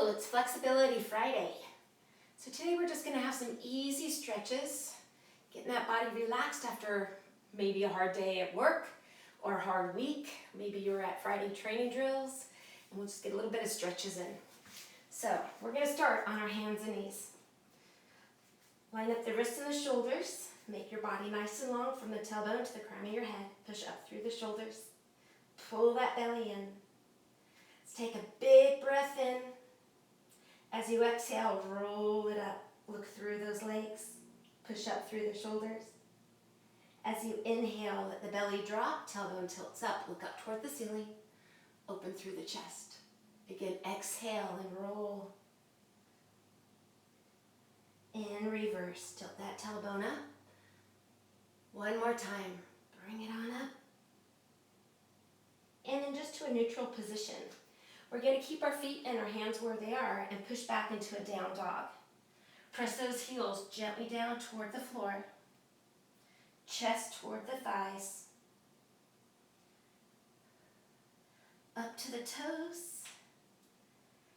Hello, it's Flexibility Friday. So today we're just going to have some easy stretches, getting that body relaxed after maybe a hard day at work or a hard week. Maybe you were at Friday training drills, and we'll just get a little bit of stretches in. So we're going to start on our hands and knees. Line up the wrists and the shoulders. Make your body nice and long from the tailbone to the crown of your head. Push up through the shoulders. Pull that belly in. Let's take a big breath in. As you exhale, roll it up. Look through those legs. Push up through the shoulders. As you inhale, let the belly drop. Tailbone tilts up. Look up toward the ceiling. Open through the chest. Again, exhale and roll. In reverse, tilt that tailbone up. One more time. Bring it on up. And then just to a neutral position. We're going to keep our feet and our hands where they are and push back into a down dog. Press those heels gently down toward the floor. Chest toward the thighs. Up to the toes.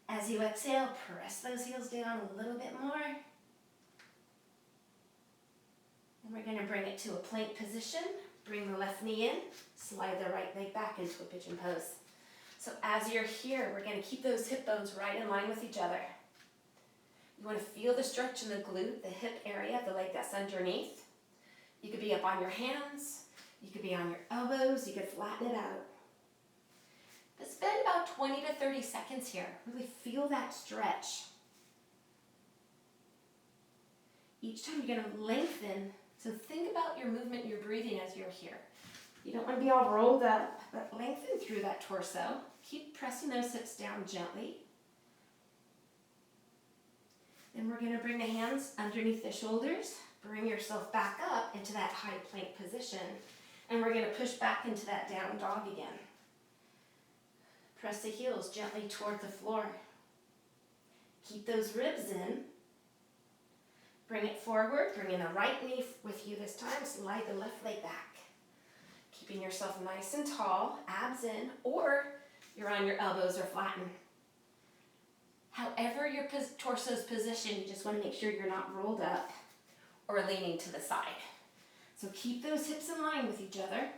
As you exhale, press those heels down a little bit more. And we're going to bring it to a plank position. Bring the left knee in. Slide the right leg back into a pigeon pose. So as you're here, we're going to keep those hip bones right in line with each other. You want to feel the stretch in the glute, the hip area, the leg that's underneath. You could be up on your hands. You could be on your elbows. You could flatten it out. But spend about 20 to 30 seconds here. Really feel that stretch. Each time you're going to lengthen. So think about your movement, your breathing as you're here. You don't want to be all rolled up, but lengthen through that torso. Keep pressing those hips down gently. Then we're going to bring the hands underneath the shoulders. Bring yourself back up into that high plank position. And we're going to push back into that down dog again. Press the heels gently toward the floor. Keep those ribs in. Bring it forward. Bring in the right knee with you this time. Slide the left leg back. Keeping yourself nice and tall, abs in, or you're on your elbows or flattened. However your torso's positioned, you just want to make sure you're not rolled up or leaning to the side. So keep those hips in line with each other.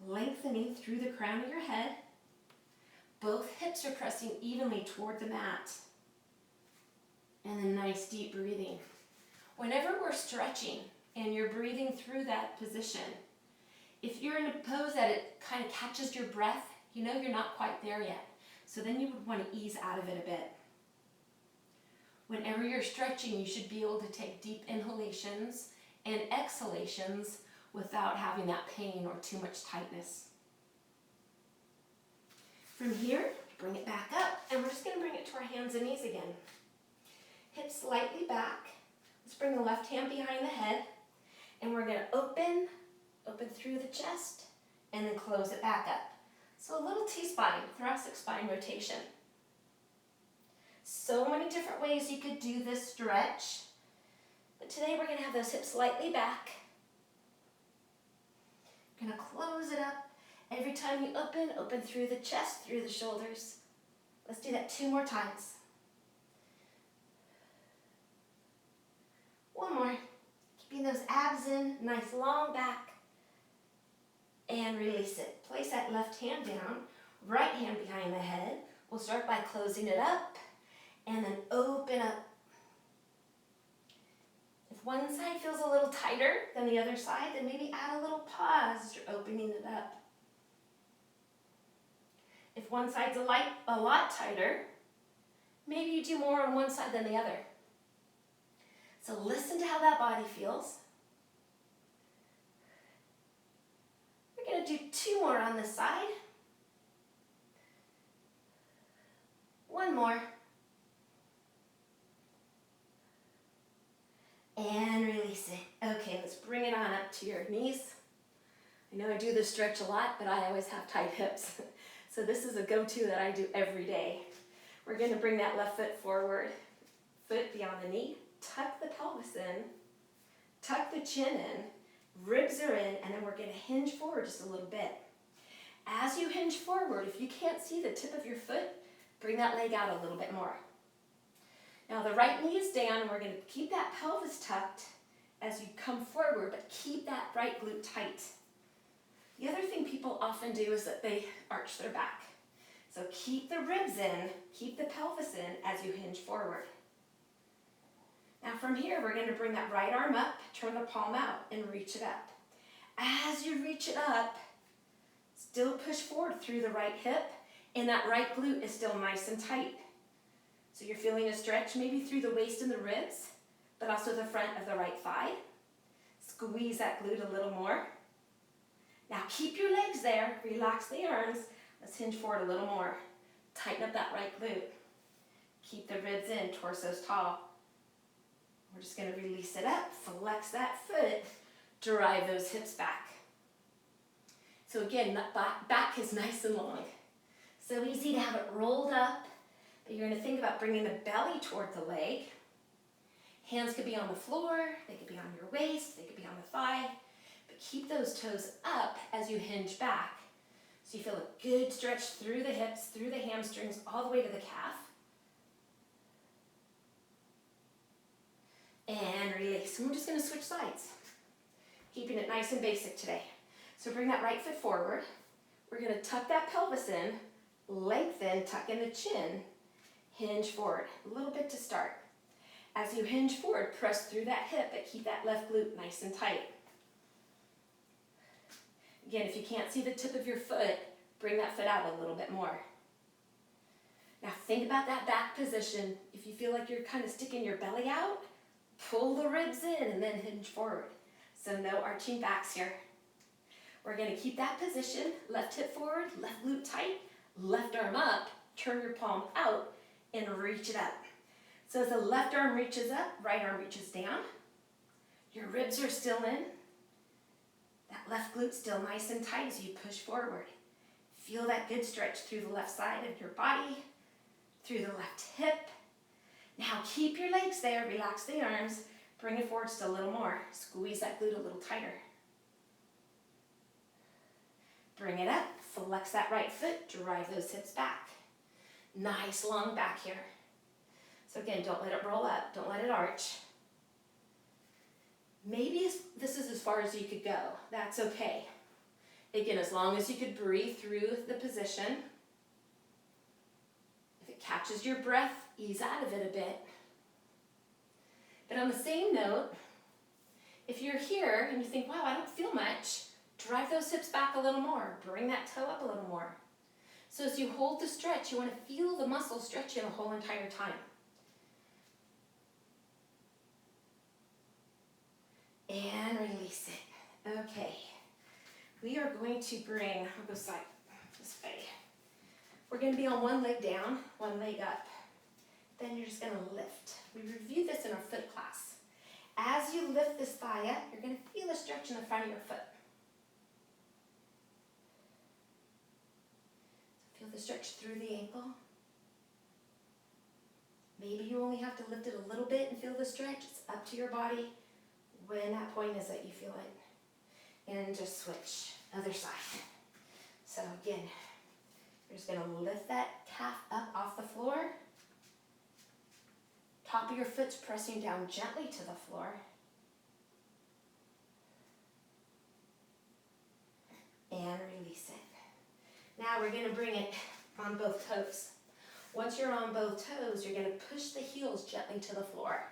Lengthening through the crown of your head. Both hips are pressing evenly toward the mat. And then nice deep breathing. Whenever we're stretching and you're breathing through that position, if you're in a pose that it kind of catches your breath, you know you're not quite there yet. So then you would want to ease out of it a bit. Whenever you're stretching, you should be able to take deep inhalations and exhalations without having that pain or too much tightness. From here, bring it back up, and we're just going to bring it to our hands and knees again. Hips slightly back. Let's bring the left hand behind the head, and we're going to open through the chest, and then close it back up. So a little T-spine, thoracic spine rotation. So many different ways you could do this stretch, but today we're going to have those hips slightly back. We're going to close it up. Every time you open through the chest, through the shoulders. Let's do that 2 more times. One more. Keeping those abs in, nice long back. And release it. Place that left hand down, right hand behind the head. We'll start by closing it up and then open up. If one side feels a little tighter than the other side, then maybe add a little pause as you're opening it up. If one side's a lot tighter, maybe you do more on one side than the other. So listen to how that body feels. We're going to do 2 more on this side. 1 more. And release it. Okay, let's bring it on up to your knees. I know I do this stretch a lot, but I always have tight hips. So this is a go-to that I do every day. We're going to bring that left foot forward. Foot beyond the knee. Tuck the pelvis in. Tuck the chin in. Ribs are in, and then we're going to hinge forward just a little bit. As you hinge forward, if you can't see the tip of your foot, Bring that leg out a little bit more. Now the right knee is down, and we're going to keep that pelvis tucked as you come forward, but keep that right glute tight. The other thing people often do is that they arch their back. So keep the ribs in, keep the pelvis in as you hinge forward. Now from here, we're going to bring that right arm up, turn the palm out, and reach it up. As you reach it up, still push forward through the right hip, and that right glute is still nice and tight. So you're feeling a stretch maybe through the waist and the ribs, but also the front of the right thigh. Squeeze that glute a little more. Now keep your legs there, relax the arms. Let's hinge forward a little more. Tighten up that right glute. Keep the ribs in, torso's tall. We're just going to release it up, flex that foot, drive those hips back. So again, that back is nice and long. So easy to have it rolled up, but you're going to think about bringing the belly toward the leg. Hands could be on the floor, they could be on your waist, they could be on the thigh, but keep those toes up as you hinge back. So you feel a good stretch through the hips, through the hamstrings, all the way to the calf. And release. And we're just going to switch sides, keeping it nice and basic today. So bring that right foot forward. We're going to tuck that pelvis in, lengthen, tuck in the chin, hinge forward. A little bit to start. As you hinge forward, press through that hip, but keep that left glute nice and tight. Again, if you can't see the tip of your foot, bring that foot out a little bit more. Now think about that back position. If you feel like you're kind of sticking your belly out, pull the ribs in and then hinge forward. So no arching backs here. We're going to keep that position, left hip forward, left glute tight, left arm up, turn your palm out and reach it up. So as the left arm reaches up, right arm reaches down. Your ribs are still in. That left glute still nice and tight as you push forward. Feel that good stretch through the left side of your body, through the left hip. Now keep your legs there, relax the arms, bring it forward just a little more. Squeeze that glute a little tighter. Bring it up, flex that right foot, drive those hips back. Nice long back here. So again, don't let it roll up, don't let it arch. Maybe this is as far as you could go. That's okay. Again, as long as you could breathe through the position. If it catches your breath, ease out of it a bit. But on the same note, if you're here and you think, wow, I don't feel much, drive those hips back a little more. Bring that toe up a little more. So as you hold the stretch, you want to feel the muscle stretching the whole entire time. And release it. Okay. We are going to bring, I'll go side this way. We're going to be on one leg down, one leg up. Then you're just going to lift. We reviewed this in our foot class. As you lift this thigh up, you're going to feel a stretch in the front of your foot. Feel the stretch through the ankle. Maybe you only have to lift it a little bit and feel the stretch. It's up to your body when that point is that you feel it. And just switch, other side. So again, you're just going to lift that calf up off the floor. Top of your foot's pressing down gently to the floor. And release it. Now we're going to bring it on both toes. Once you're on both toes, you're going to push the heels gently to the floor.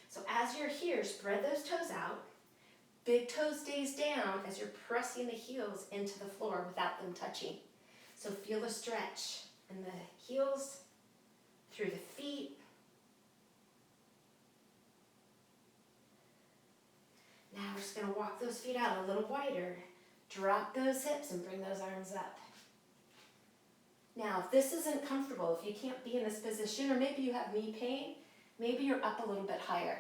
So as you're here, spread those toes out. Big toe stays down as you're pressing the heels into the floor without them touching. So feel the stretch in the heels, through the feet. Now we're just going to walk those feet out a little wider. Drop those hips and bring those arms up. Now, if this isn't comfortable, if you can't be in this position, or maybe you have knee pain, maybe you're up a little bit higher.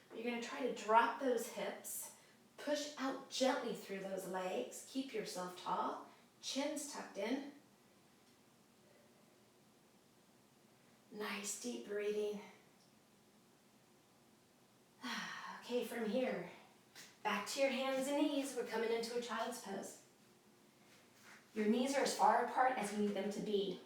But you're going to try to drop those hips. Push out gently through those legs. Keep yourself tall. Chin's tucked in. Nice deep breathing. Okay, from here, back to your hands and knees. We're coming into a child's pose. Your knees are as far apart as you need them to be.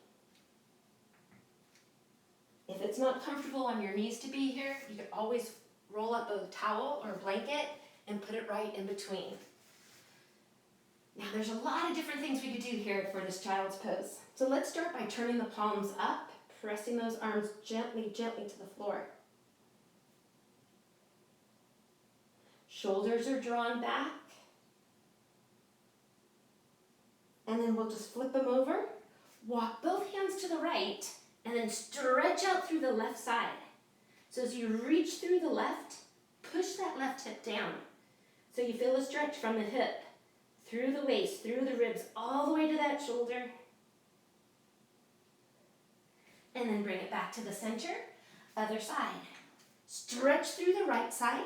it's not comfortable on your knees to be here, you can always roll up a towel or a blanket and put it right in between. Now there's a lot of different things we could do here for this child's pose. So let's start by turning the palms up, pressing those arms gently, gently to the floor. Shoulders are drawn back. And then we'll just flip them over, walk both hands to the right, and then stretch out through the left side. So as you reach through the left, push that left hip down. So you feel a stretch from the hip, through the waist, through the ribs, all the way to that shoulder. And then bring it back to the center, other side. Stretch through the right side.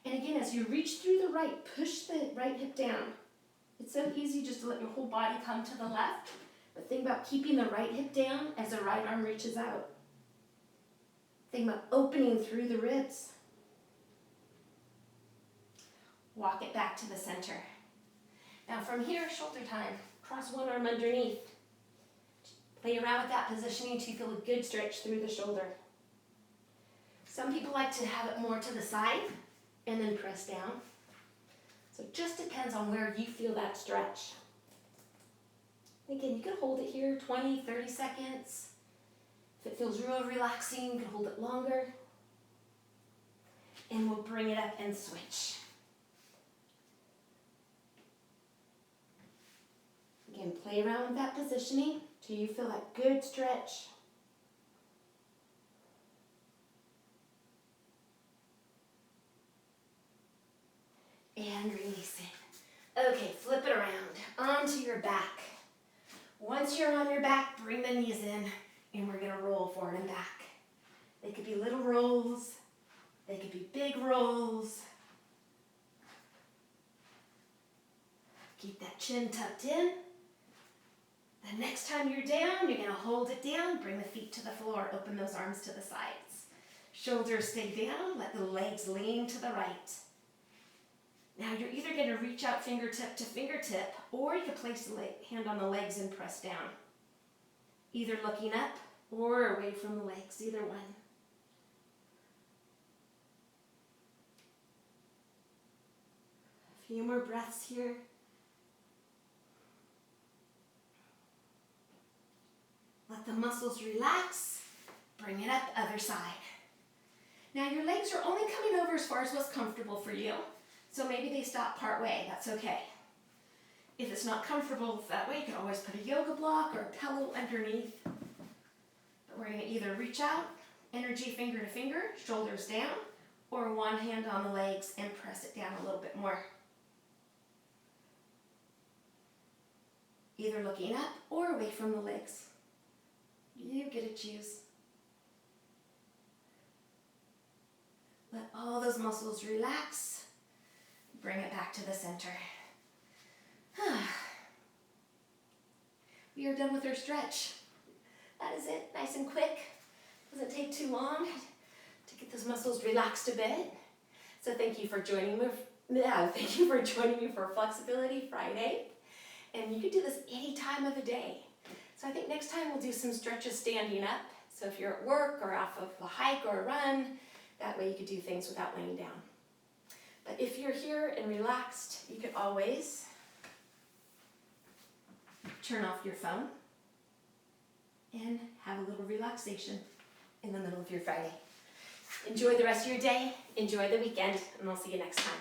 And again, as you reach through the right, push the right hip down. It's so easy just to let your whole body come to the left, but think about keeping the right hip down as the right arm reaches out. Think about opening through the ribs. Walk it back to the center. Now from here, shoulder time. Cross one arm underneath. Play around with that positioning until you feel a good stretch through the shoulder. Some people like to have it more to the side and then press down. So it just depends on where you feel that stretch. Again, you can hold it here 20, 30 seconds. If it feels real relaxing, you can hold it longer. And we'll bring it up and switch. Again, play around with that positioning till you feel that good stretch. And release it. Okay, flip it around onto your back. Once you're on your back, bring the knees in, and we're gonna roll forward and back. They could be little rolls, they could be big rolls. Keep that chin tucked in. The next time you're down, you're gonna hold it down, bring the feet to the floor, open those arms to the sides. Shoulders stay down, let the legs lean to the right. Now you're either going to reach out fingertip to fingertip, or you can place the hand on the legs and press down. Either looking up or away from the legs, either one. A few more breaths here. Let the muscles relax. Bring it up, other side. Now your legs are only coming over as far as what's comfortable for you. So maybe they stop part way, that's okay. If it's not comfortable that way, you can always put a yoga block or a pillow underneath. But we're gonna either reach out, energy finger to finger, shoulders down, or one hand on the legs and press it down a little bit more. Either looking up or away from the legs. You get to choose. Let all those muscles relax. Bring it back to the center. We are done with our stretch. That is it, nice and quick. Doesn't take too long to get those muscles relaxed a bit. So thank you for joining me. Thank you for joining me for Flexibility Friday. And you can do this any time of the day. So I think next time we'll do some stretches standing up. So if you're at work or off of a hike or a run, that way you could do things without laying down. But if you're here and relaxed, you could always turn off your phone and have a little relaxation in the middle of your Friday. Enjoy the rest of your day, enjoy the weekend, and I'll see you next time.